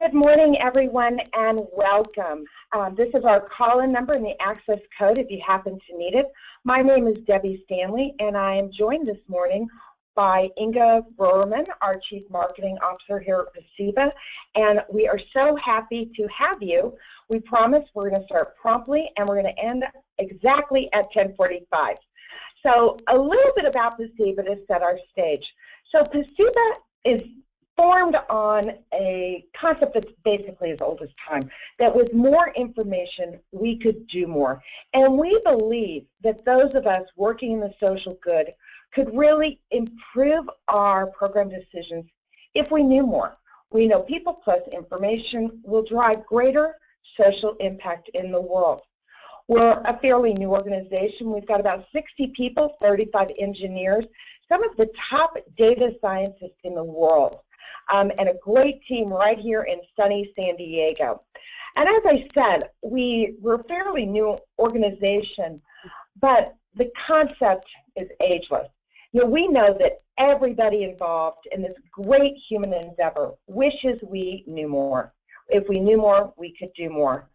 Good morning, everyone, and welcome. This is our call-in number and the access code if you happen to need it. My name is Debbie Stanley, and I am joined this morning by Inga Broerman, our Chief Marketing Officer here at PACEBA, and we are so happy to have you. We promise we're going to start promptly, and we're going to end exactly at 10:45. So a little bit about PACEBA to set our stage. So PACEBA is formed on a concept that's basically as old as time, that with more information, we could do more. And we believe that those of us working in the social good could really improve our program decisions if we knew more. We know people plus information will drive greater social impact in the world. We're a fairly new organization. We've got about 60 people, 35 engineers, some of the top data scientists in the world. And a great team right here in sunny San Diego. And as I said, we're a fairly new organization, but the concept is ageless. You know, we know that everybody involved in this great human endeavor wishes we knew more. If we knew more, we could do more.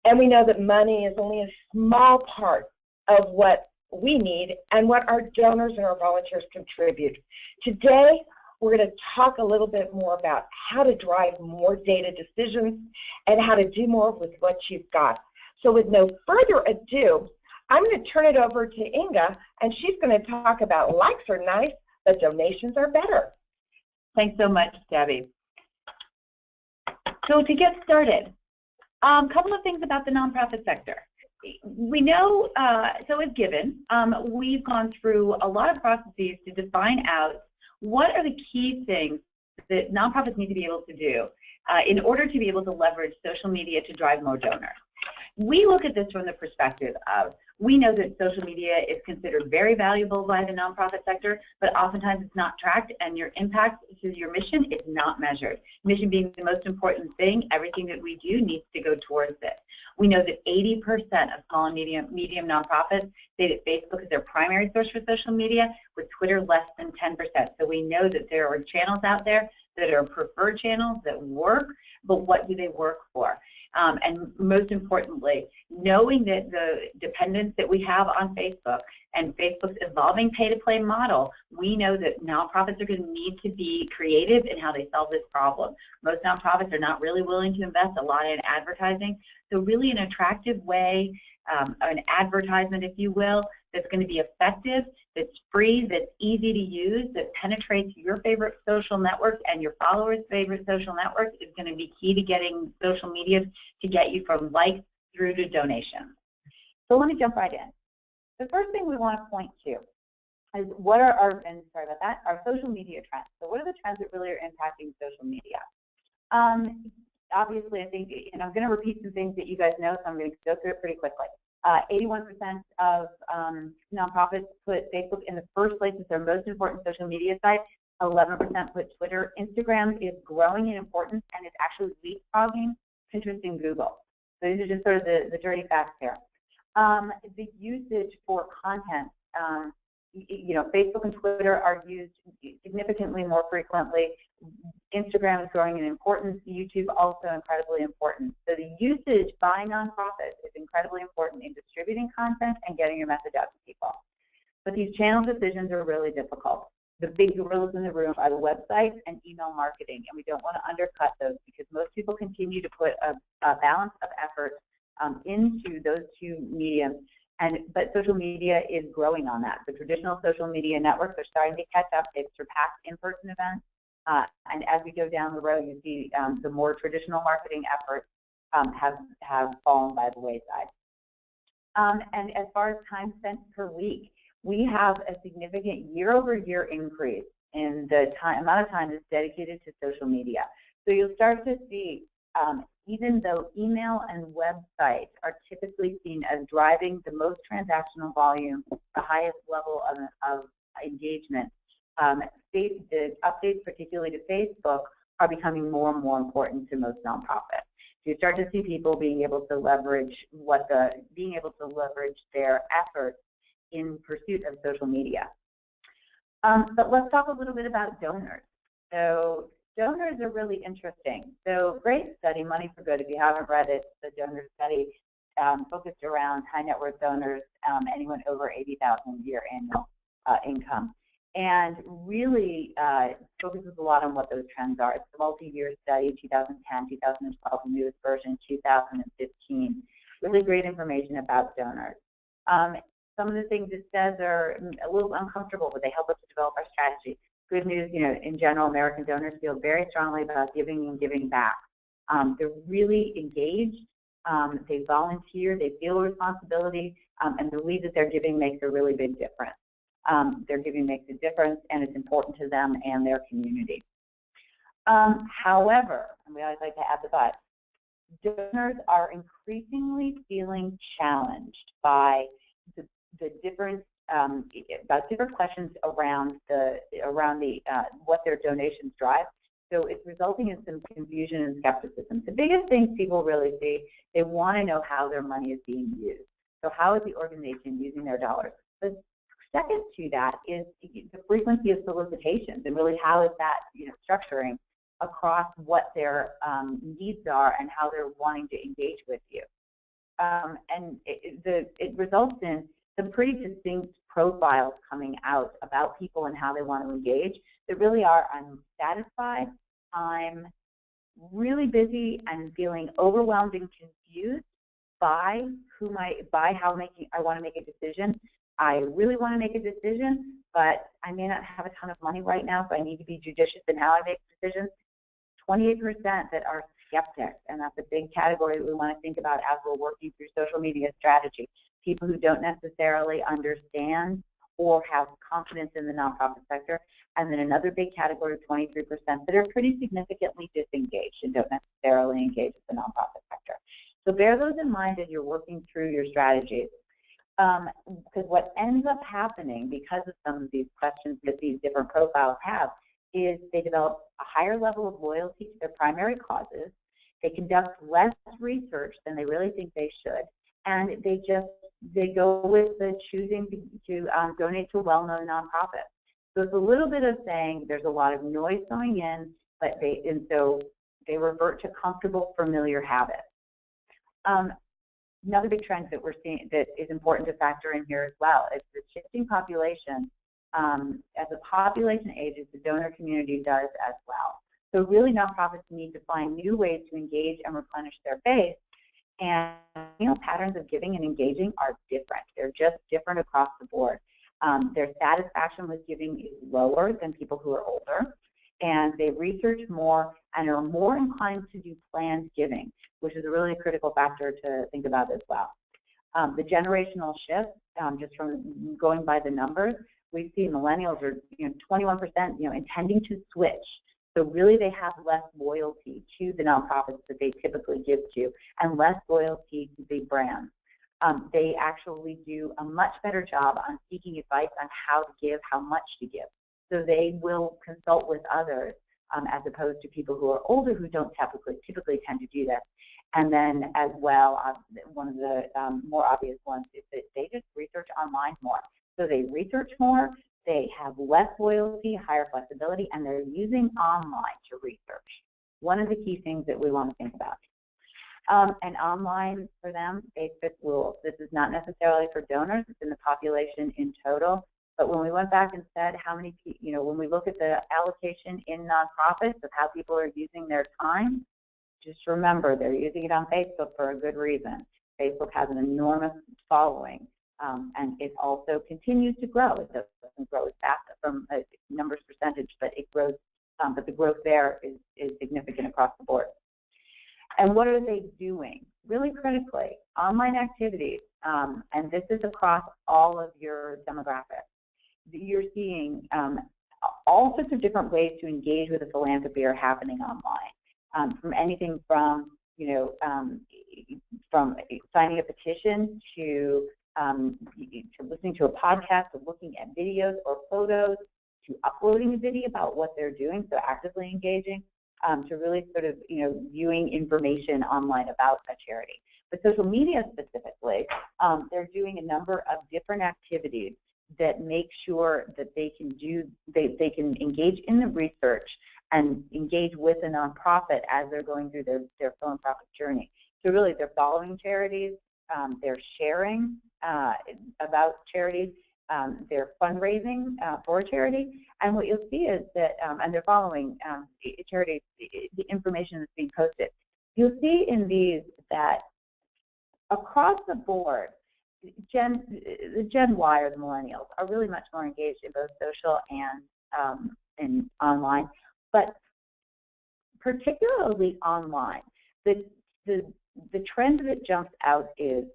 And we know that money is only a small part of what we need and what our donors and our volunteers contribute. Today, we're going to talk a little bit more about how to drive more data decisions and how to do more with what you've got. So with no further ado, I'm going to turn it over to Inga, and she's going to talk about likes are nice, but donations are better. Thanks so much, Debbie. So to get started, a couple of things about the nonprofit sector. We know, so as given, we've gone through a lot of processes to define out what are the key things that nonprofits need to be able to do in order to be able to leverage social media to drive more donors? We look at this from the perspective of, we know that social media is considered very valuable by the nonprofit sector, but oftentimes it's not tracked, and your impact to your mission is not measured. Mission being the most important thing, everything that we do needs to go towards it. We know that 80% of small and medium nonprofits say that Facebook is their primary source for social media, with Twitter less than 10%. So we know that there are channels out there that are preferred channels that work, but what do they work for? And most importantly, knowing that the dependence that we have on Facebook and Facebook's evolving pay-to-play model, we know that nonprofits are going to need to be creative in how they solve this problem. Most nonprofits are not really willing to invest a lot in advertising, so really an attractive way, an advertisement, if you will, that's going to be effective, that's free, that's easy to use, that penetrates your favorite social network and your followers' favorite social network is going to be key to getting social media to get you from likes through to donations. So let me jump right in. The first thing we want to point to is what are our social media trends. So what are the trends that really are impacting social media? Obviously, I think, and I'm going to repeat some things that you guys know, so I'm going to go through it pretty quickly. 81% of nonprofits put Facebook in the first place as their most important social media site. 11% put Twitter. Instagram is growing in importance and is actually leapfrogging Pinterest and Google. So these are just sort of the dirty facts here. The usage for content, Facebook and Twitter are used significantly more frequently. Instagram is growing in importance. YouTube also incredibly important. So the usage by nonprofits is incredibly important in distributing content and getting your message out to people. But these channel decisions are really difficult. The big gorillas in the room are the websites and email marketing, and we don't want to undercut those because most people continue to put a balance of effort into those two mediums. But social media is growing on that. The traditional social media networks are starting to catch up. They've surpassed in-person events. And as we go down the road, you see the more traditional marketing efforts have fallen by the wayside. And as far as time spent per week, we have a significant year-over-year increase in the amount of time that's dedicated to social media. So you'll start to see, even though email and websites are typically seen as driving the most transactional volume, the highest level of engagement, the updates, particularly to Facebook, are becoming more and more important to most nonprofits. So you start to see people being able to leverage their efforts in pursuit of social media. But let's talk a little bit about donors. So donors are really interesting. So great study, Money for Good. If you haven't read it, the donor study focused around high net worth donors, anyone over 80,000 a year annual income, and really focuses a lot on what those trends are. It's a multi-year study, 2010, 2012, the newest version, 2015. Really great information about donors. Some of the things it says are a little uncomfortable, but they help us to develop our strategy. Good news, in general, American donors feel very strongly about giving and giving back. They're really engaged. They volunteer. They feel responsibility, and believe that their giving makes a really big difference. Their giving makes a difference, and it's important to them and their community. However, and we always like to add the but, donors are increasingly feeling challenged by the different about different questions around what their donations drive. So it's resulting in some confusion and skepticism. The biggest things people really see, they want to know how their money is being used. So how is the organization using their dollars? The second to that is the frequency of solicitations, and really how is that structuring across what their needs are and how they're wanting to engage with you. And it results in some pretty distinct profiles coming out about people and how they want to engage. That really are, I'm satisfied, I'm really busy and feeling overwhelmed and confused by how I want to make a decision. I really want to make a decision, but I may not have a ton of money right now, so I need to be judicious in how I make decisions. 28% that are skeptics, and that's a big category that we want to think about as we're working through social media strategy. People who don't necessarily understand or have confidence in the nonprofit sector, and then another big category of 23% that are pretty significantly disengaged and don't necessarily engage with the nonprofit sector. So bear those in mind as you're working through your strategies. Because what ends up happening because of some of these questions that these different profiles have is they develop a higher level of loyalty to their primary causes, they conduct less research than they really think they should, and they go with the choosing to donate to a well-known nonprofit. So it's a little bit of saying there's a lot of noise going in, but so they revert to comfortable, familiar habits. Another big trend that we're seeing that is important to factor in here as well is the shifting population. As the population ages, the donor community does as well. So really, nonprofits need to find new ways to engage and replenish their base. And patterns of giving and engaging are different. They're just different across the board. Their satisfaction with giving is lower than people who are older, and they research more and are more inclined to do planned giving, which is a really critical factor to think about as well. The generational shift, just from going by the numbers, we see millennials are 21% intending to switch. So really they have less loyalty to the nonprofits that they typically give to and less loyalty to big brands. They actually do a much better job on seeking advice on how to give, how much to give. So they will consult with others as opposed to people who are older who don't typically tend to do that. And then as well, one of the more obvious ones is that they just research online more. So they research more, they have less loyalty, higher flexibility, and they're using online to research. One of the key things that we want to think about. And online for them, they fit rules. This is not necessarily for donors, it's in the population in total. But when we went back and said how many, when we look at the allocation in nonprofits of how people are using their time, just remember they're using it on Facebook for a good reason. Facebook has an enormous following, and it also continues to grow. It doesn't grow as fast from a numbers percentage, but it grows. But the growth there is significant across the board. And what are they doing? Really critically, online activities, and this is across all of your demographics. You're seeing all sorts of different ways to engage with a philanthropy are happening online, from anything from from signing a petition to listening to a podcast, to looking at videos or photos, to uploading a video about what they're doing, so actively engaging, to really sort of viewing information online about a charity. But social media specifically, they're doing a number of different activities that make sure that they can engage in the research and engage with a nonprofit as they're going through their philanthropic journey. So really, they're following charities, they're sharing about charities, they're fundraising for charity, and what you'll see is that, and they're following charities, the information that's being posted. You'll see in these that across the board, the Gen Y or the millennials are really much more engaged in both social and online, but particularly online. The trend that jumps out is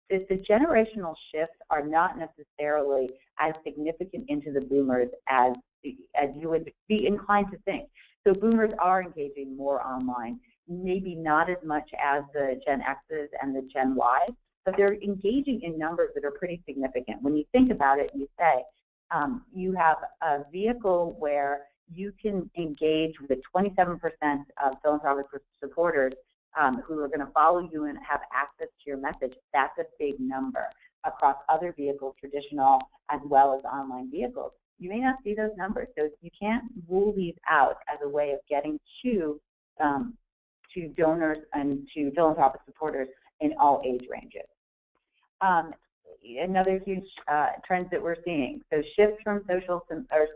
that the generational shifts are not necessarily as significant into the boomers as you would be inclined to think. So boomers are engaging more online, maybe not as much as the Gen X's and the Gen Y's, but they're engaging in numbers that are pretty significant. When you think about it, you say you have a vehicle where you can engage with 27% of philanthropic supporters who are going to follow you and have access to your message. That's a big number across other vehicles, traditional as well as online vehicles. You may not see those numbers, so you can't rule these out as a way of getting to donors and to philanthropic supporters in all age ranges. Another huge trend that we're seeing, so shift from social to, or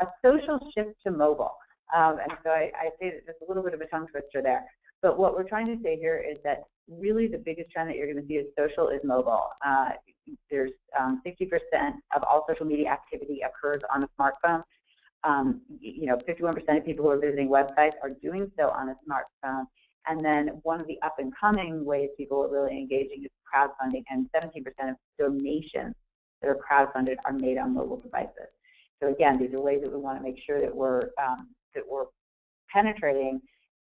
a social shift to mobile. And so I say that there's a little bit of a tongue twister there. But what we're trying to say here is that really the biggest trend that you're going to see is social is mobile. There's 60% of all social media activity occurs on a smartphone. 51% of people who are visiting websites are doing so on a smartphone. And then one of the up-and-coming ways people are really engaging is crowdfunding, and 17% of donations that are crowdfunded are made on mobile devices. So again, these are ways that we want to make sure that we're penetrating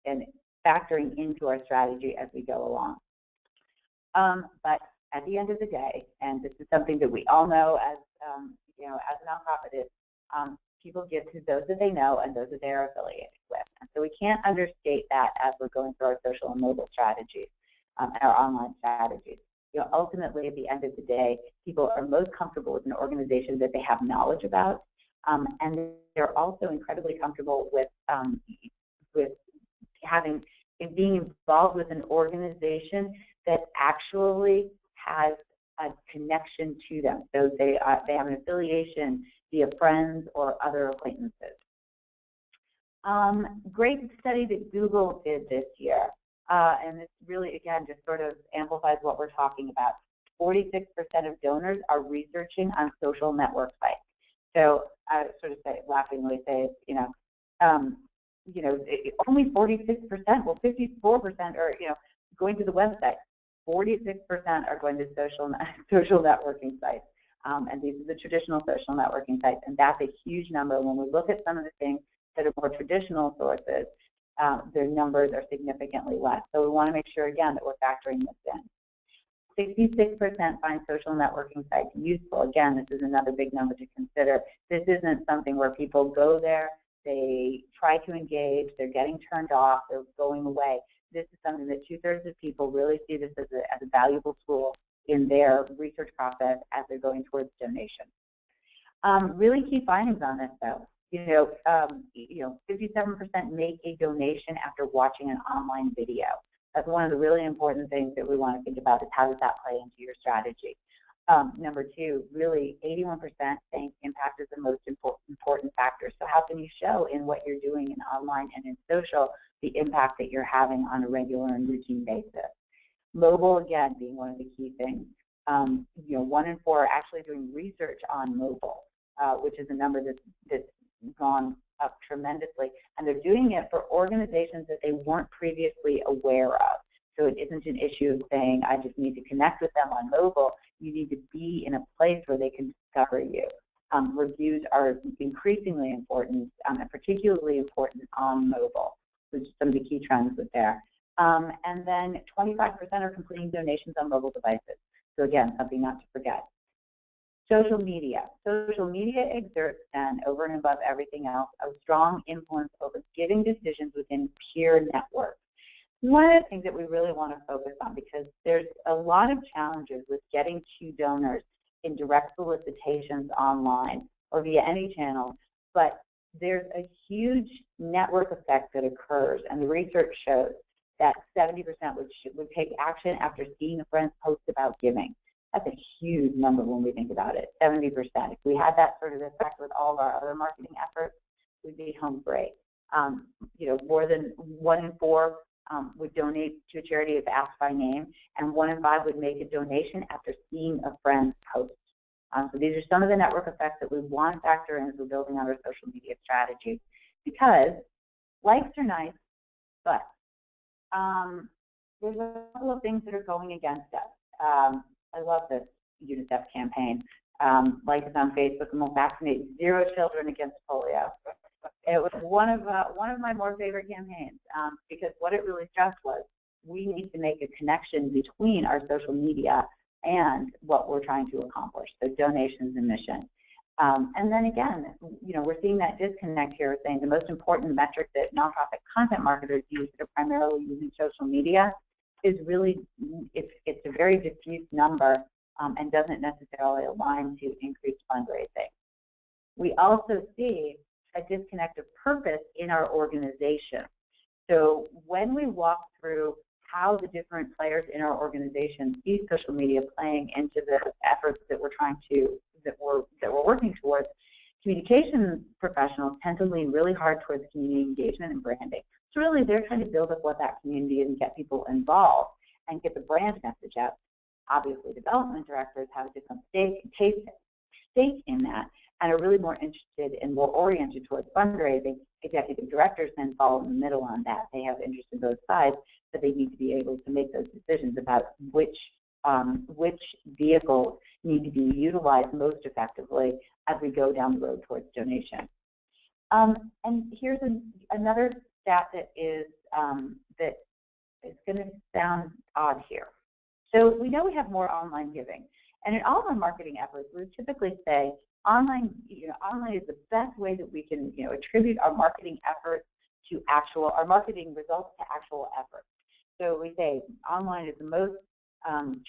and factoring into our strategy as we go along. But at the end of the day, and this is something that we all know as as a nonprofit, is people give to those that they know and those that they are affiliated with. And so we can't understate that as we're going through our social and mobile strategies and our online strategies. Ultimately, at the end of the day, people are most comfortable with an organization that they have knowledge about, and they're also incredibly comfortable with being involved with an organization that actually has a connection to them. So they have an affiliation via friends or other acquaintances. Great study that Google did this year, and this really, again, just sort of amplifies what we're talking about. 46% of donors are researching on social network sites. So I sort of say, laughingly say, only 46%, well, 54% are, going to the website. 46% are going to social networking sites, and these are the traditional social networking sites, and that's a huge number. When we look at some of the things that are more traditional sources, their numbers are significantly less. So we want to make sure, again, that we're factoring this in. 66% find social networking sites useful. Again, this is another big number to consider. This isn't something where people go there, they try to engage, they're getting turned off, they're going away. This is something that 2/3 of people really see this as a valuable tool in their research process as they're going towards donation. Really key findings on this, though. 57% make a donation after watching an online video. That's one of the really important things that we want to think about, is how does that play into your strategy. Number two, really 81% think impact is the most important factor. So how can you show in what you're doing in online and in social the impact that you're having on a regular and routine basis? Mobile, again, being one of the key things. 1 in 4 are actually doing research on mobile, which is a number that's gone up tremendously. And they're doing it for organizations that they weren't previously aware of. So it isn't an issue of saying, I just need to connect with them on mobile. You need to be in a place where they can discover you. Reviews are increasingly important, and particularly important on mobile, which is some of the key trends with there. And then 25% are completing donations on mobile devices. So again, something not to forget. Social media. Social media exerts, then, over and above everything else, a strong influence over giving decisions within peer networks. One of the things that we really want to focus on, because there's a lot of challenges with getting to donors in direct solicitations online or via any channel, but there's a huge network effect that occurs, and the research shows that 70% would take action after seeing a friend's post about giving. That's a huge number when we think about it, 70%. If we had that sort of effect with all of our other marketing efforts, we'd be home great. More than 1 in 4 would donate to a charity if asked by name, and 1 in 5 would make a donation after seeing a friend's post. So these are some of the network effects that we want to factor in as we're building out our social media strategy. Because likes are nice, but there's a couple of things that are going against us. I love this UNICEF campaign. Likes on Facebook and will vaccinate 0 children against polio. It was one of my more favorite campaigns because what it really stressed was we need to make a connection between our social media and what we're trying to accomplish, so donations and mission. And then again, we're seeing that disconnect here, saying the most important metric that nonprofit content marketers use that are primarily using social media is really, it's a very diffuse number and doesn't necessarily align to increased fundraising. We also see a disconnect of purpose in our organization. So when we walk through how the different players in our organization see social media playing into the efforts that we're working towards, communication professionals tend to lean really hard towards community engagement and branding. So really, they're trying to build up what that community is and get people involved and get the brand message out. Obviously, development directors have a different stake in that and are really more interested and more oriented towards fundraising. Executive directors then fall in the middle on that. They have interest in both sides, but they need to be able to make those decisions about which vehicles need to be utilized most effectively as we go down the road towards donation. And here's another stat that is going to sound odd here. So we know we have more online giving, and in all of our marketing efforts, we typically say online is the best way that we can attribute our marketing efforts to our marketing results to actual efforts. So we say online is the most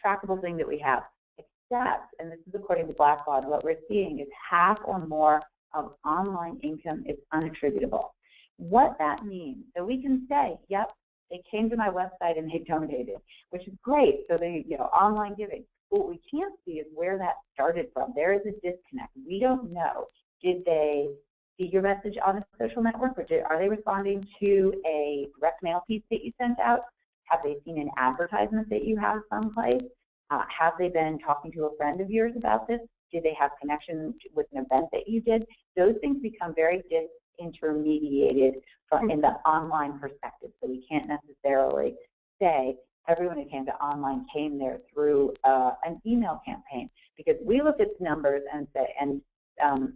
trackable thing that we have, except, and this is according to Blackbaud, what we're seeing is half or more of online income is unattributable. What that means, so we can say, yep, they came to my website and they donated, which is great. So they, online giving. What we can't see is where that started from. There is a disconnect. We don't know. Did they see your message on a social network, or are they responding to a direct mail piece that you sent out? Have they seen an advertisement that you have someplace? Have they been talking to a friend of yours about this? Did they have connection with an event that you did? Those things become very disintermediated in the online perspective. So we can't necessarily say everyone who came to online came there through an email campaign, because we look at numbers and say,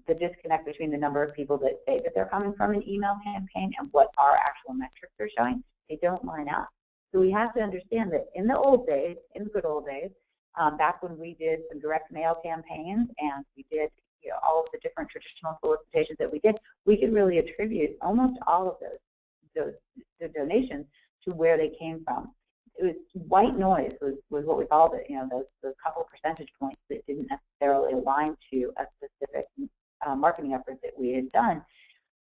the disconnect between the number of people that say that they're coming from an email campaign and what our actual metrics are showing, they don't line up. So we have to understand that in the old days, in the good old days, back when we did some direct mail campaigns and we did all of the different traditional solicitations that we did, we could really attribute almost all of those donations to where they came from. It was white noise was what we called it, those couple percentage points that didn't necessarily align to a specific marketing effort that we had done.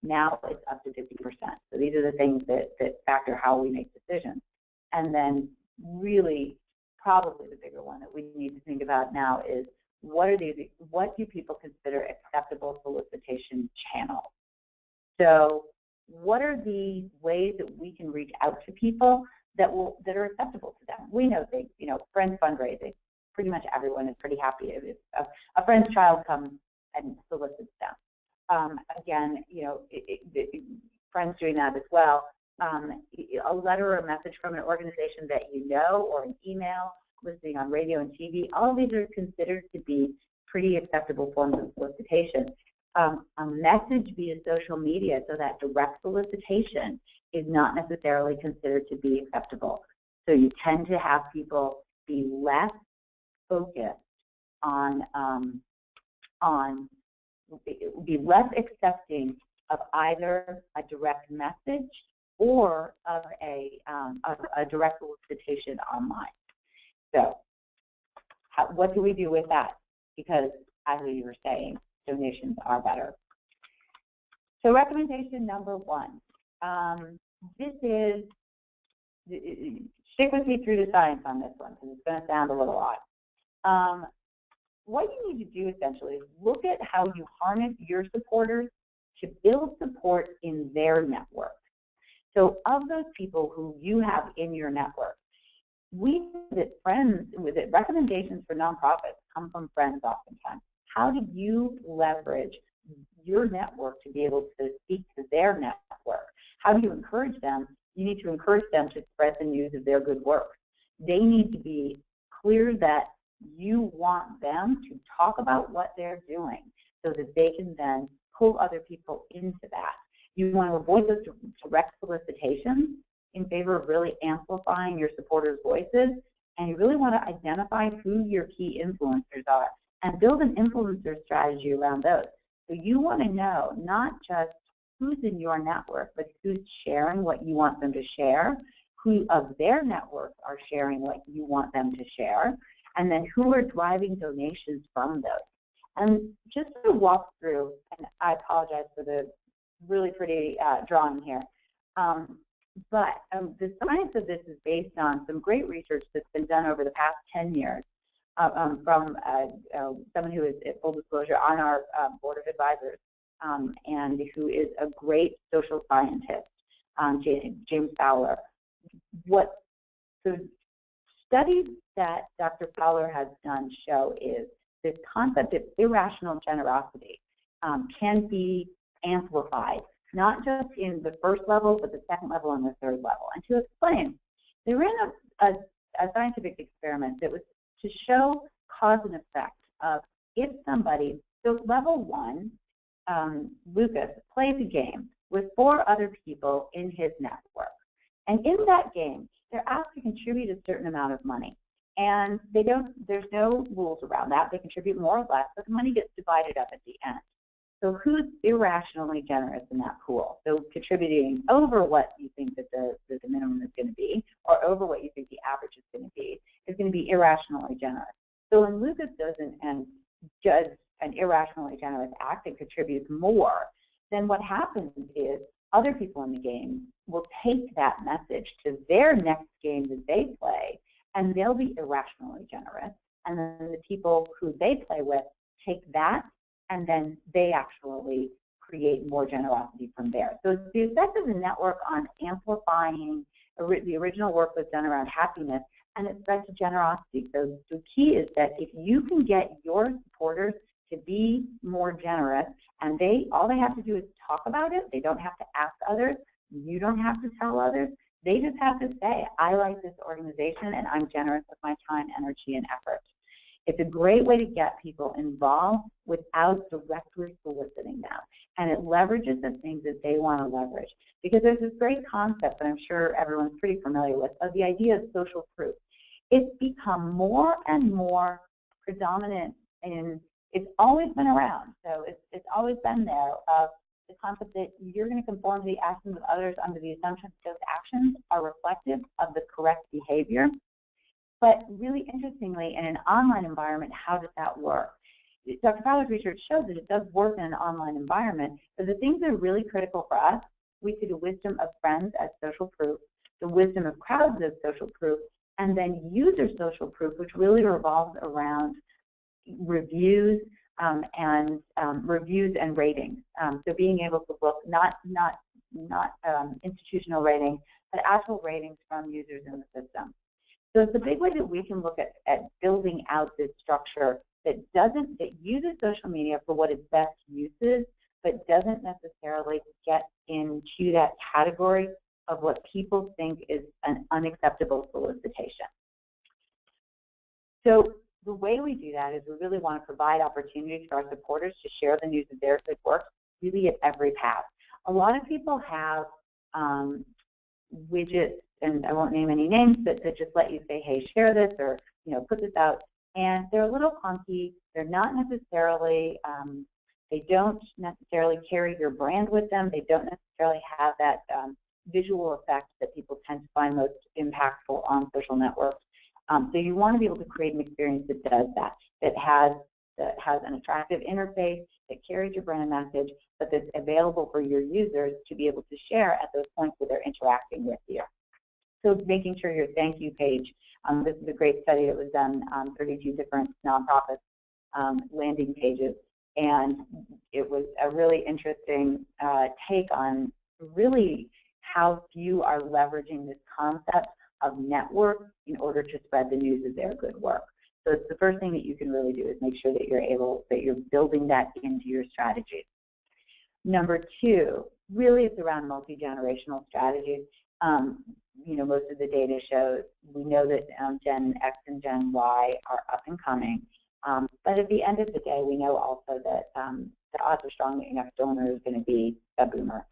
Now it's up to 50%. So these are the things that factor how we make decisions. And then really probably the bigger one that we need to think about now is what do people consider acceptable solicitation channels? So what are the ways that we can reach out to people that are acceptable to them? We know things, friends fundraising. Pretty much everyone is pretty happy if a friend's child comes and solicits them. Again, friends doing that as well. A letter or a message from an organization that you know, or an email, listening on radio and TV, all of these are considered to be pretty acceptable forms of solicitation. A message via social media, so that direct solicitation is not necessarily considered to be acceptable. So you tend to have people be less focused be less accepting of either a direct message or of a direct solicitation online. So what do we do with that? Because, as you were saying, donations are better. So recommendation number one, this is, stick with me through the science on this one because it's going to sound a little odd. What you need to do essentially is look at how you harness your supporters to build support in their network. So of those people who you have in your network, we know that recommendations for nonprofits come from friends oftentimes. How do you leverage your network to be able to speak to their network? How do you encourage them? You need to encourage them to spread the news of their good work. They need to be clear that you want them to talk about what they're doing so that they can then pull other people into that. You want to avoid those direct solicitations in favor of really amplifying your supporters' voices, and you really want to identify who your key influencers are and build an influencer strategy around those. So you want to know not just who's in your network, but who's sharing what you want them to share, who of their networks are sharing what you want them to share, and then who are driving donations from those. And just to walk through, and I apologize for the really pretty drawing here, but the science of this is based on some great research that's been done over the past 10 years from someone who is, full disclosure, on our board of advisors and who is a great social scientist, James Fowler. The studies that Dr. Fowler has done show is this concept of irrational generosity can be amplified, not just in the first level, but the second level and the third level. And to explain, they ran a scientific experiment that was to show cause and effect of if somebody, so level one, Lucas, plays a game with 4 other people in his network. And in that game, they're asked to contribute a certain amount of money. And there's no rules around that. They contribute more or less, but the money gets divided up at the end. So who's irrationally generous in that pool? So contributing over what you think that the minimum is going to be, or over what you think the average is going to be irrationally generous. So when Lucas does an irrationally generous act and contributes more, then what happens is other people in the game will take that message to their next game that they play, and they'll be irrationally generous. And then the people who they play with take that, and then they actually create more generosity from there. So the effect of the network on amplifying, the original work was done around happiness, and it spread to generosity. So the key is that if you can get your supporters to be more generous, and all they have to do is talk about it. They don't have to ask others. You don't have to tell others. They just have to say, I like this organization, and I'm generous with my time, energy, and effort. It's a great way to get people involved without directly soliciting them. And it leverages the things that they want to leverage. Because there's this great concept that I'm sure everyone's pretty familiar with of the idea of social proof. It's become more and more predominant, and it's always been around. So it's always been there, of the concept that you're going to conform to the actions of others under the assumption that those actions are reflective of the correct behavior. But really interestingly, in an online environment, how does that work? Dr. Fowler's research shows that it does work in an online environment, but the things that are really critical for us, we see the wisdom of friends as social proof, the wisdom of crowds as social proof, and then user social proof, which really revolves around reviews reviews and ratings. So being able to look not institutional ratings, but actual ratings from users in the system. So it's a big way that we can look at building out this structure that uses social media for what its best uses, but doesn't necessarily get into that category of what people think is an unacceptable solicitation. So the way we do that is we really want to provide opportunities for our supporters to share the news of their good work really at every pass. A lot of people have widgets, and I won't name any names, that just let you say, hey, share this, or put this out. And they're a little clunky. They're not necessarily, they don't necessarily carry your brand with them. They don't necessarily have that visual effect that people tend to find most impactful on social networks. So you want to be able to create an experience that does that, that has an attractive interface, that carries your brand message, but that's available for your users to be able to share at those points where they're interacting with you. So making sure your thank you page, this is a great study that was done on 32 different nonprofits landing pages, and it was a really interesting take on really how few are leveraging this concept of network in order to spread the news of their good work. So it's the first thing that you can really do is make sure that you're building that into your strategies. Number two, really it's around multi-generational strategies. Most of the data shows, we know that Gen X and Gen Y are up and coming. But at the end of the day, we know also that the odds are strong that your next donor is going to be a boomer.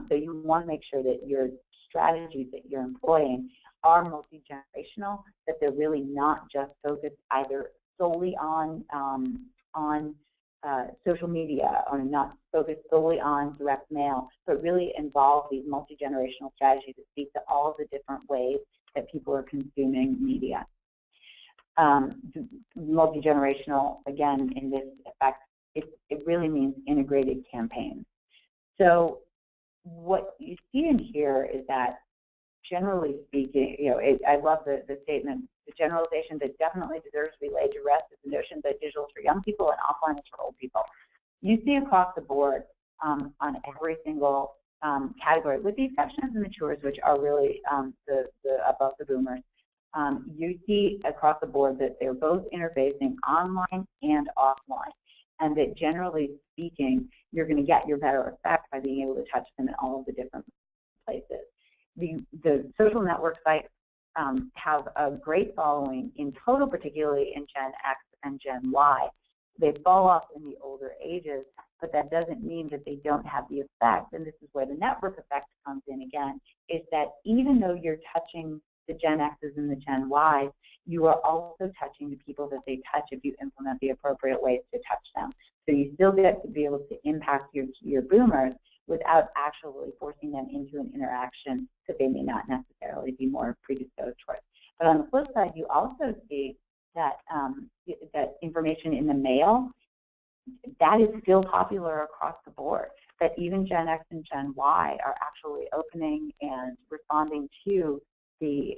So you want to make sure that your strategies that you're employing are multi-generational, that they're really not just focused either solely on social media or not focused solely on direct mail, but really involve these multi-generational strategies that speak to all of the different ways that people are consuming media. Multi-generational, again, in this effect, it really means integrated campaigns. So what you see in here is that, generally speaking, I love the statement, the generalization that definitely deserves to be laid to rest is the notion that digital is for young people and offline is for old people. You see across the board on every single category, with the exception of the matures, which are really the above the boomers. You see across the board that they're both interfacing online and offline, and that generally speaking, you're going to get your better effect by being able to touch them in all of the different places. The social network sites have a great following in total, particularly in Gen X and Gen Y. They fall off in the older ages, but that doesn't mean that they don't have the effect, and this is where the network effect comes in again, is that even though you're touching the Gen X's and the Gen Y's, you are also touching the people that they touch if you implement the appropriate ways to touch them. So you still get to be able to impact your boomers without actually forcing them into an interaction that they may not necessarily be more predisposed towards. But on the flip side, you also see that that information in the mail, that is still popular across the board, that even Gen X and Gen Y are actually opening and responding to the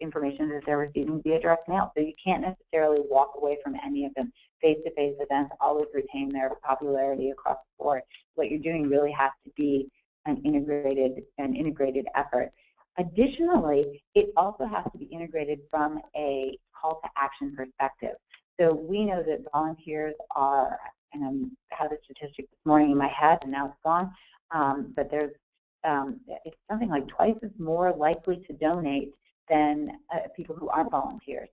information that they're receiving via direct mail. So you can't necessarily walk away from any of them. Face-to-face events always retain their popularity across the board. What you're doing really has to be an integrated effort. Additionally, it also has to be integrated from a call to action perspective. So we know that volunteers are, and I had the statistic this morning in my head and now it's gone, but there's it's something like twice as more likely to donate than people who aren't volunteers.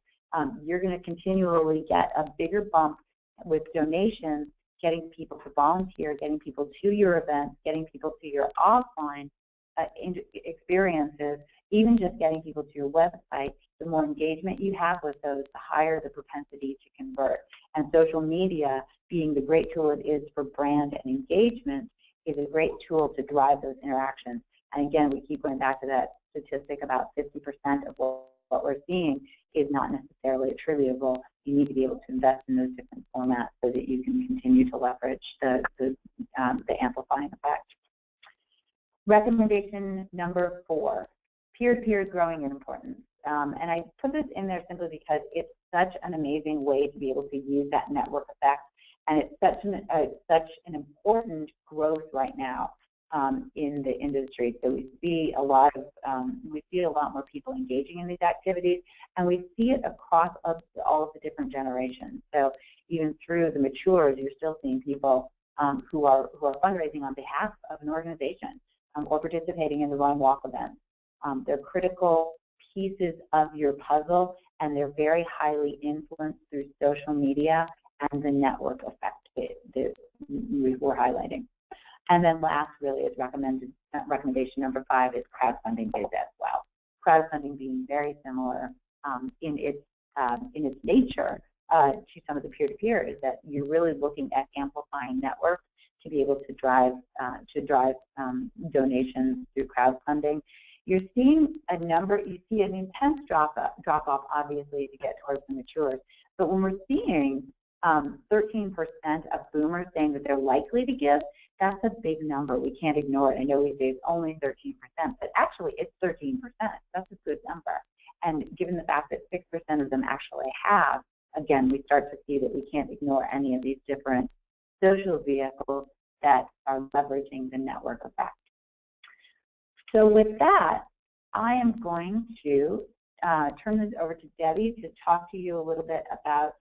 You're going to continually get a bigger bump with donations, getting people to volunteer, getting people to your events, getting people to your offline experiences, even just getting people to your website. The more engagement you have with those, the higher the propensity to convert. And social media, being the great tool it is for brand and engagement, is a great tool to drive those interactions. And again, we keep going back to that statistic about 50% of what we're seeing is not necessarily attributable. You need to be able to invest in those different formats so that you can continue to leverage the amplifying effect. Recommendation number 4, peer-to-peer is growing in importance. And I put this in there simply because it's such an amazing way to be able to use that network effect, and it's such an important growth right now in the industry. So we see a lot more people engaging in these activities, and we see it across all of the different generations. So even through the matures, you're still seeing people who are fundraising on behalf of an organization or participating in the Run Walk events. They're critical pieces of your puzzle, and they're very highly influenced through social media and the network effect that we're highlighting. And then last really is recommendation number 5 is crowdfunding data as well. Crowdfunding being very similar in its nature to some of the peer-to-peer is that you're really looking at amplifying networks to be able to drive donations through crowdfunding. You're seeing you see an intense drop-off obviously to get towards the matures, but when we're seeing 13% of boomers saying that they're likely to give, That's a big number. We can't ignore it. I know we say it's only 13%, but actually it's 13%. That's a good number. And given the fact that 6% of them actually have, again, we start to see that we can't ignore any of these different social vehicles that are leveraging the network effect. So with that, I am going to turn this over to Debbie to talk to you a little bit about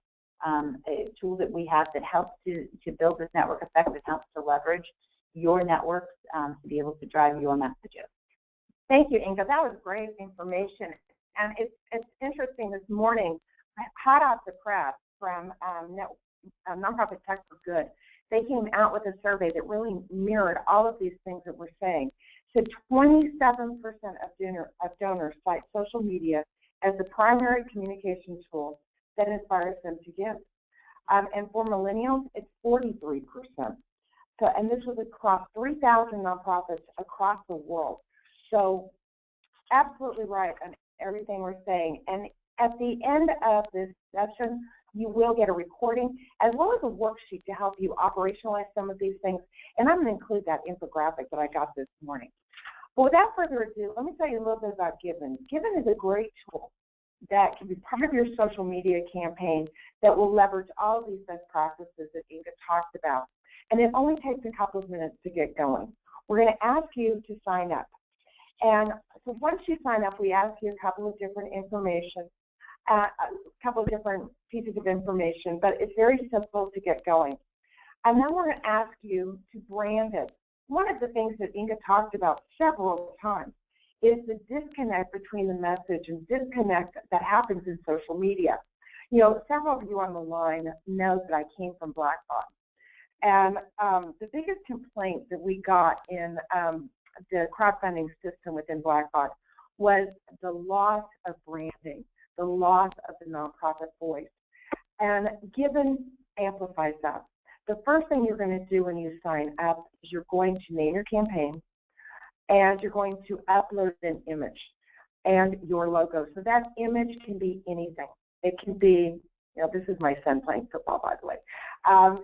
a tool that we have that helps to build this network effect, that helps to leverage your networks to be able to drive your messages. Thank you, Inga. That was great information. And it's interesting this morning, hot off the press from Nonprofit Tech for Good, they came out with a survey that really mirrored all of these things that we're saying. So 27% of donors cite social media as the primary communication tool that inspires them to give. And for millennials, it's 43%. So, and this was across 3,000 nonprofits across the world. So absolutely right on everything we're saying. And at the end of this session, you will get a recording as well as a worksheet to help you operationalize some of these things. And I'm going to include that infographic that I got this morning. But without further ado, let me tell you a little bit about Given. Given is a great tool that can be part of your social media campaign that will leverage all of these best practices that Inga talked about. And it only takes a couple of minutes to get going. We're going to ask you to sign up. And so once you sign up, we ask you a couple of different information, a couple of different pieces of information, but it's very simple to get going. And then we're going to ask you to brand it. One of the things that Inga talked about several times is the disconnect between the message and disconnect that happens in social media. You know, several of you on the line know that I came from Blackbaud. And the biggest complaint that we got in the crowdfunding system within Blackbaud was the loss of branding, the loss of the nonprofit voice. And Given amplifies that. The first thing you're going to do when you sign up is you're going to name your campaign, and you're going to upload an image and your logo. So that image can be anything. It can be, you know, this is my son playing football, by the way.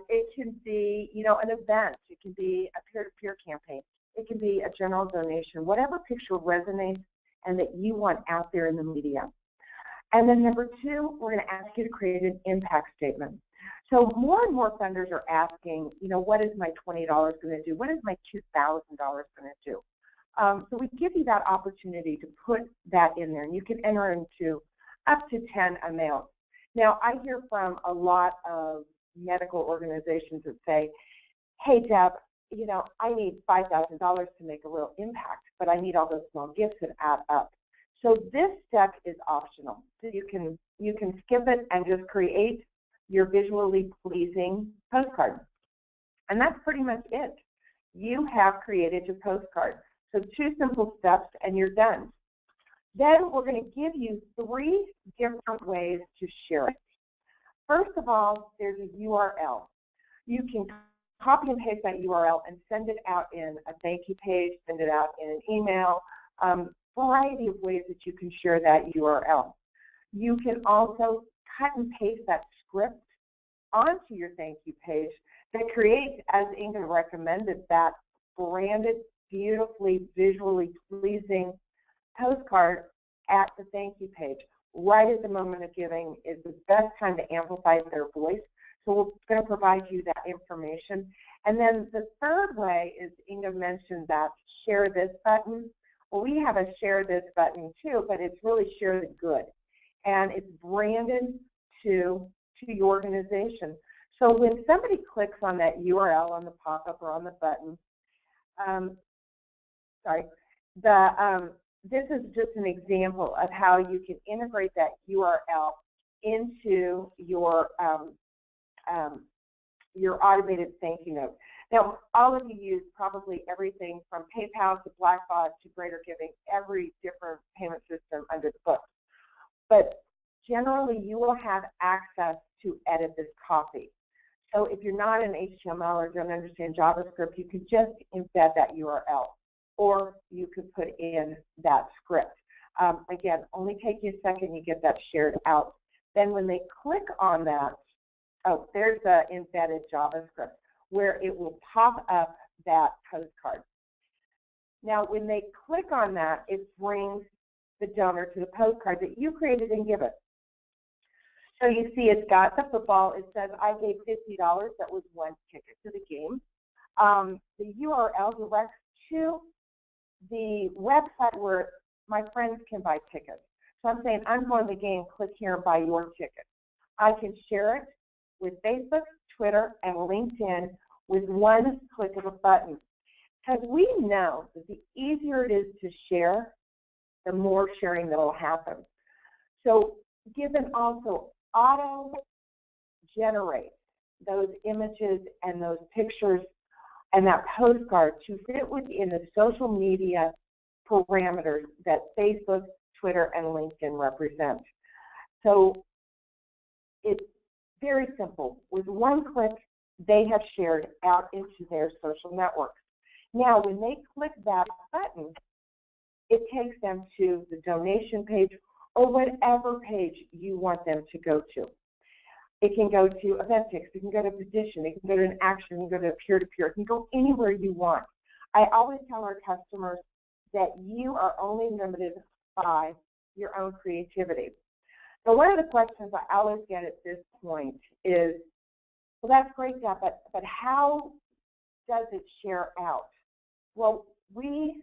It can be, you know, an event. It can be a peer-to-peer campaign. It can be a general donation, whatever picture resonates and that you want out there in the media. And then number two, we're going to ask you to create an impact statement. So more and more funders are asking, you know, what is my $20 going to do? What is my $2,000 going to do? So we give you that opportunity to put that in there, and you can enter into up to 10 amounts. Now, I hear from a lot of medical organizations that say, hey, Deb, you know, I need $5,000 to make a real impact, but I need all those small gifts that add up. So this step is optional. So you can skip it and just create your visually pleasing postcard. And that's pretty much it. You have created your postcard. So 2 simple steps and you're done. Then we're going to give you 3 different ways to share it. First of all, there's a URL. You can copy and paste that URL and send it out in a thank you page, send it out in an email, variety of ways that you can share that URL. You can also cut and paste that script onto your thank you page that creates, as Inga recommended, that branded, beautifully, visually pleasing postcard at the thank you page. Right at the moment of giving is the best time to amplify their voice. So we're going to provide you that information. And then the third way is, Inga mentioned that share this button. Well, we have a share this button too, but it's really share the good. And it's branded to your organization. So when somebody clicks on that URL on the pop-up or on the button, this is just an example of how you can integrate that URL into your automated thank you note. Now, all of you use probably everything from PayPal to Blackbaud to Greater Giving, every different payment system under the book. But generally, you will have access to edit this copy. So if you're not in HTML or don't understand JavaScript, you could just embed that URL, or you could put in that script. Again, only take you a second, you get that shared out. Then when they click on that, oh, there's an embedded JavaScript where it will pop up that postcard. Now, when they click on that, it brings the donor to the postcard that you created and give it. So you see it's got the football. It says, I gave $50. That was one ticket to the game. The URL directs to the website where my friends can buy tickets. So I'm saying, I'm going to the game, click here and buy your ticket. I can share it with Facebook, Twitter, and LinkedIn with one click of a button. Because we know that the easier it is to share, the more sharing that will happen. So given also auto-generate those images and those pictures and that postcard to fit within the social media parameters that Facebook, Twitter, and LinkedIn represent. So it's very simple. With one click, they have shared out into their social networks. Now, when they click that button, it takes them to the donation page or whatever page you want them to go to. It can go to Eventix, it can go to Petition, it can go to an Action, it can go to peer-to-peer, it can go anywhere you want. I always tell our customers that you are only limited by your own creativity. So one of the questions I always get at this point is, well, that's great, Deb, but how does it share out? Well, when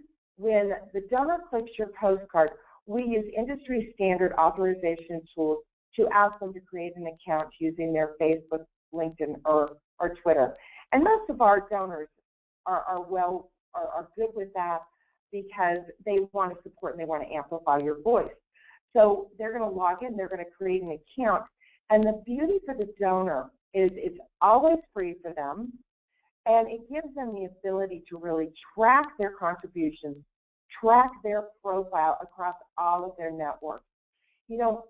the donor clicks your postcard, we use industry standard authorization tools to ask them to create an account using their Facebook, LinkedIn, or Twitter. And most of our donors are good with that because they want to support and they want to amplify your voice. So they're going to log in, they're going to create an account. And the beauty for the donor is it's always free for them, and it gives them the ability to really track their contributions, track their profile across all of their networks. You know,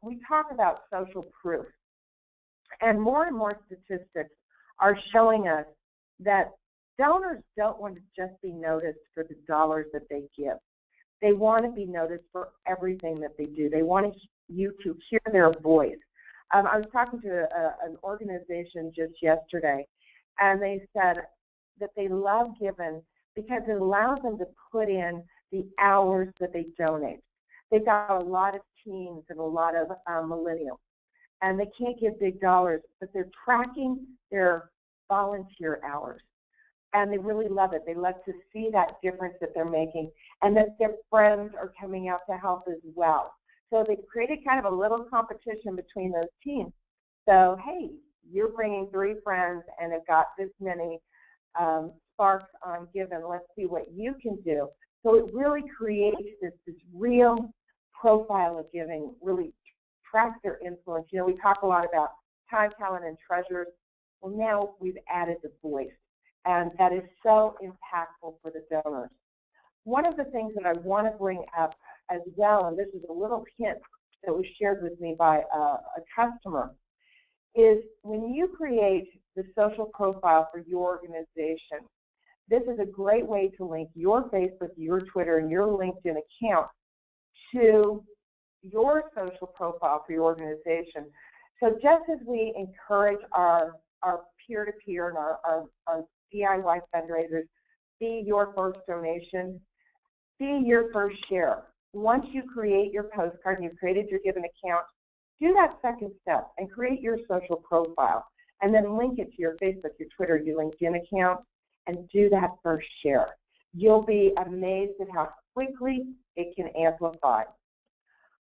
we talk about social proof, and more statistics are showing us that donors don't want to just be noticed for the dollars that they give. They want to be noticed for everything that they do. They want you to hear their voice. I was talking to an organization just yesterday, and they said that they love Given because it allows them to put in the hours that they donate. They've got a lot of teens and a lot of millennials, and they can't give big dollars, but they're tracking their volunteer hours, and they really love it. They love to see that difference that they're making, and that their friends are coming out to help as well. So they've created kind of a little competition between those teams. So, hey, you're bringing 3 friends and have got this many sparks on Given. Let's see what you can do. So it really creates this real profile of giving, really tracks their influence. You know, we talk a lot about time, talent, and treasures. Well, now we've added the voice, and that is so impactful for the donors. One of the things that I want to bring up as well, and this is a little hint that was shared with me by a customer, is when you create the social profile for your organization, this is a great way to link your Facebook, your Twitter, and your LinkedIn account to your social profile for your organization. So just as we encourage our peer-to-peer and our DIY fundraisers, be your first donation, be your first share. Once you create your postcard and you've created your Given account, do that second step and create your social profile, and then link it to your Facebook, your Twitter, your LinkedIn account, and do that first share. You'll be amazed at how quickly it can amplify.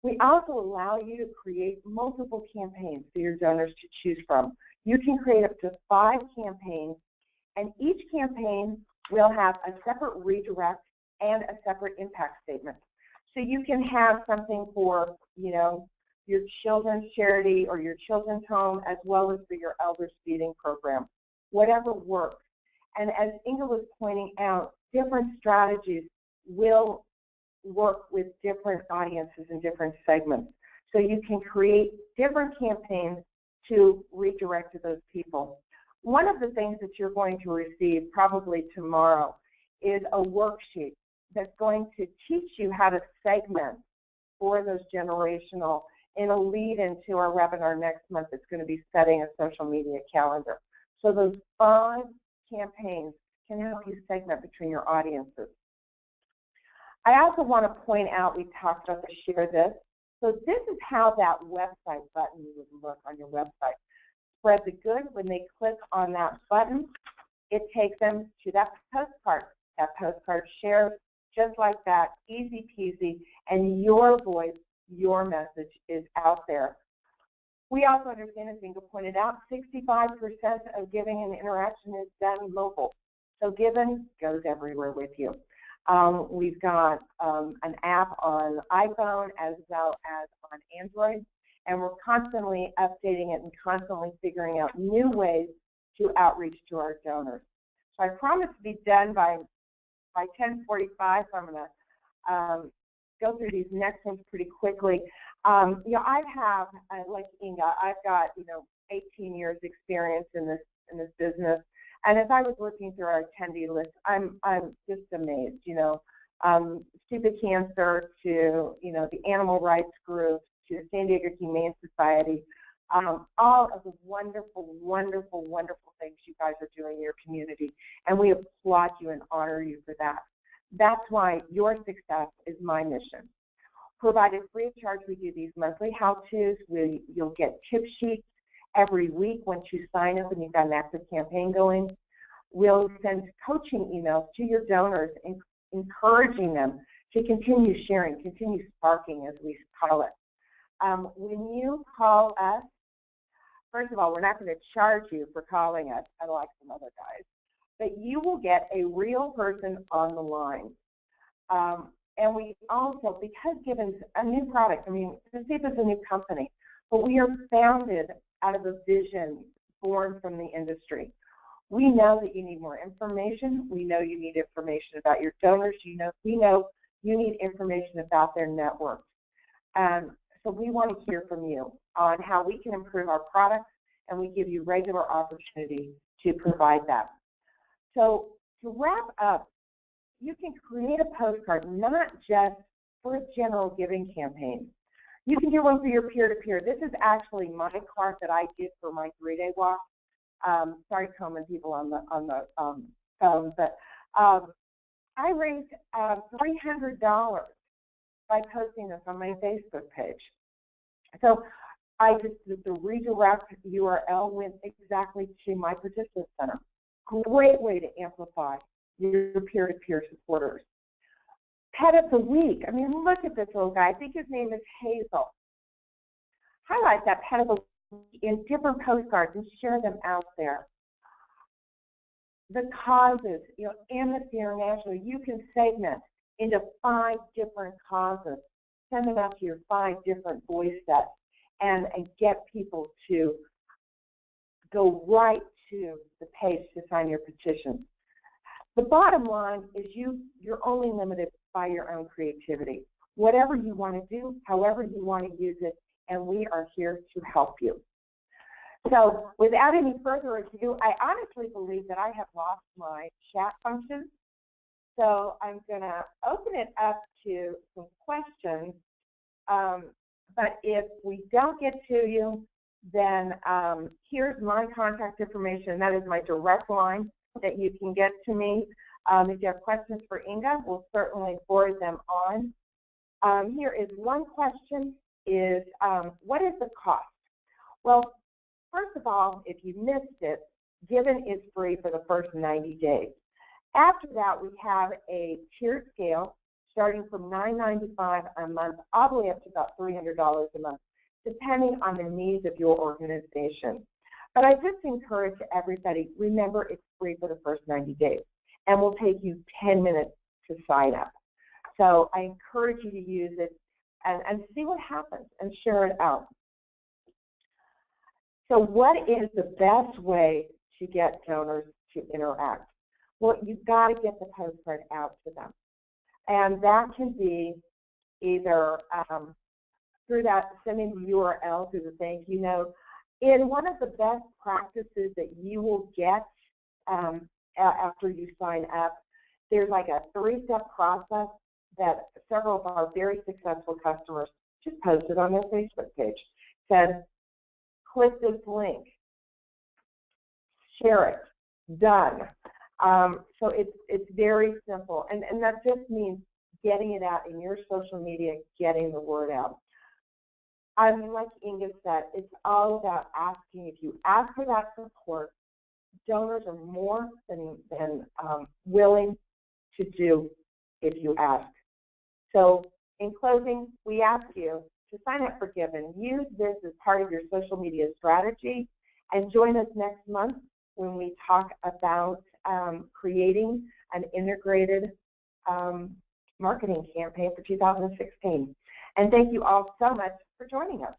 We also allow you to create multiple campaigns for your donors to choose from. You can create up to 5 campaigns, and each campaign will have a separate redirect and a separate impact statement. So you can have something for, you know, your children's charity or your children's home, as well as for your elders feeding program, whatever works. And as Inga was pointing out, different strategies will work with different audiences and different segments. So you can create different campaigns to redirect to those people. One of the things that you're going to receive probably tomorrow is a worksheet that's going to teach you how to segment for those generational in a lead into our webinar next month. It's going to be setting a social media calendar. So those 5 campaigns can help you segment between your audiences. I also want to point out, we talked about the share this. So this is how that website button would look on your website. Spread the good, when they click on that button, it takes them to that postcard. That postcard shares just like that, easy peasy, and your voice, your message is out there. We also understand, as Inga pointed out, 65% of giving and interaction is done mobile. So giving goes everywhere with you. We've got an app on iPhone as well as on Android, and we're constantly updating it and constantly figuring out new ways to outreach to our donors. So I promise to be done by 10:45, so I'm going to go through these next ones pretty quickly. I have, like Inga, I've got 18 years experience in this business, and as I was looking through our attendee list, I'm just amazed. Stupid Cancer to the animal rights groups to the San Diego Humane Society, all of the wonderful, wonderful, wonderful things you guys are doing in your community, and we applaud you and honor you for that. That's why your success is my mission. Provided free of charge, we do these monthly how-tos. You'll get tip sheets every week once you sign up and you've got an active campaign going. We'll send coaching emails to your donors, encouraging them to continue sharing, continue sparking, as we call it. When you call us, first of all, we're not going to charge you for calling us, unlike some other guys, but you will get a real person on the line. And we also, because Given's a new product, Zip is a new company, but we are founded out of a vision born from the industry. We know that you need more information. We know you need information about your donors. We know you need information about their network. So we want to hear from you on how we can improve our products, and we give you regular opportunity to provide that. So to wrap up, you can create a postcard not just for a general giving campaign. You can do one for your peer-to-peer. This is actually my card that I did for my 3-day walk. Sorry, Komen people on the phone, but I raised $300 by posting this on my Facebook page. So the redirect URL went exactly to my participant center. Great way to amplify your peer-to-peer supporters. Pet of the week. Look at this little guy. I think his name is Hazel. Highlight that pet of the week in different postcards and share them out there. The causes, Amnesty International, you can segment into 5 different causes. Send them out to your 5 different voice sets and get people to go right to the page to sign your petition. The bottom line is you're only limited by your own creativity. Whatever you want to do, however you want to use it, and we are here to help you. So without any further ado, I honestly believe that I have lost my chat function. So I'm going to open it up to some questions. But if we don't get to you, then here's my contact information. That is my direct line that you can get to me. If you have questions for Inga, we'll certainly forward them on. Here is one question, is what is the cost? Well, first of all, if you missed it, Given is free for the first 90 days. After that, we have a tiered scale starting from $9.95 a month all the way up to about $300 a month, depending on the needs of your organization. But I just encourage everybody, remember it's free for the first 90 days, and will take you 10 minutes to sign up. So I encourage you to use it and see what happens and share it out. So what is the best way to get donors to interact? Well, you've got to get the postcard out to them. And that can be either through that sending the URL to the thank you note. In one of the best practices that you will get after you sign up, there's like a 3-step process that several of our very successful customers just posted on their Facebook page. Said, click this link, share it, done. So it's very simple, and that just means getting it out in your social media, getting the word out. Like Inga said, it's all about asking. If you ask for that support, donors are more than willing to do if you ask. So in closing, we ask you to sign up for Given. Use this as part of your social media strategy, and join us next month when we talk about creating an integrated marketing campaign for 2016. And thank you all so much for joining us.